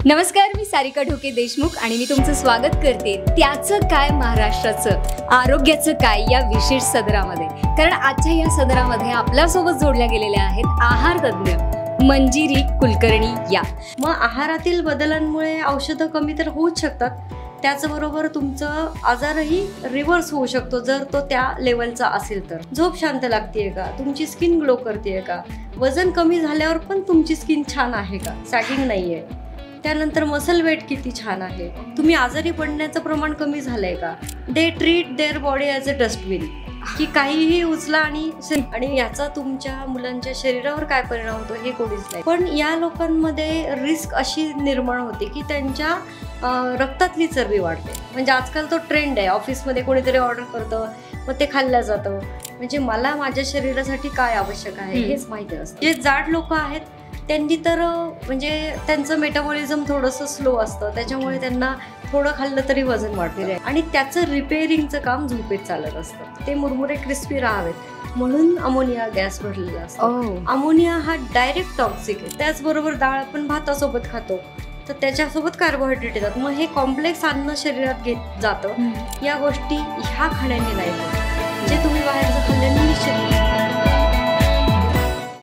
नमस्कार, मी सारिका ढोके देशमुख आणि मी तुमचं स्वागत करते त्याचं काय महाराष्ट्राचं आरोग्याचं काय या विशेष सदरामध्ये। कारण आजच्या या सदरामध्ये आपल्यासोबत जोडल्या गेलेल्या आहेत आहार तज्ञ मंजिरी कुलकर्णी या। मग आहारातील बदलांमुळे औषधं कमी तर होऊच शकतात, त्याचबरोबर तुमचं आजारही रिव्हर्स होऊ शकतो जर तो त्या लेवलचा असेल तर। झोप शांत लागतेय का, तुमची स्किन ग्लो करतेय का, वजन कमी झाल्यावर पण तुमची स्किन छान आहे का, सॅगिंग नाहीये, त्यानंतर मसल वेट किती छान आहे, तुम्ही आजारी पडण्याचं प्रमाण कमी झालंय का। They treat there body as a dustbin, की काहीही उचला आणि याचा तुमच्या मुलांच्या शरीरावर काय परिणाम होतो हे कोणीच नाही। पण या लोकांमध्ये रिस्क अशी निर्माण होते की त्यांच्या रक्तातली चरबी वाढते। म्हणजे आजकाल तो ट्रेंड आहे, ऑफिसमध्ये कोणीतरी ऑर्डर करतं मग ते खाल्लं जातं। म्हणजे मला माझ्या शरीरासाठी काय आवश्यक आहे हेच माहिती असतं। जे जाड लोक आहेत त्यांनी तर म्हणजे त्यांचं मेटाबॉलिझम थोडंसं स्लो असतं, त्याच्यामुळे त्यांना थोडं खाल्लं तरी वजन वाढते आणि त्याचं रिपेअरिंगचं काम झोपेत चालत असतं। ते मुरमुरे क्रिस्पी राहावेत म्हणून अमोनिया गॅस भरलेला असतो। अमोनिया हा डायरेक्ट टॉक्सिक आहे। त्याचबरोबर डाळ आपण भातासोबत खातो तर त्याच्यासोबत कार्बोहायड्रेट येतात, मग हे कॉम्प्लेक्स अन्न शरीरात घेत जातं। या गोष्टी ह्या खाण्याने नाही होत, जे तुम्ही बाहेरचं खाल्ल्याने निश्चित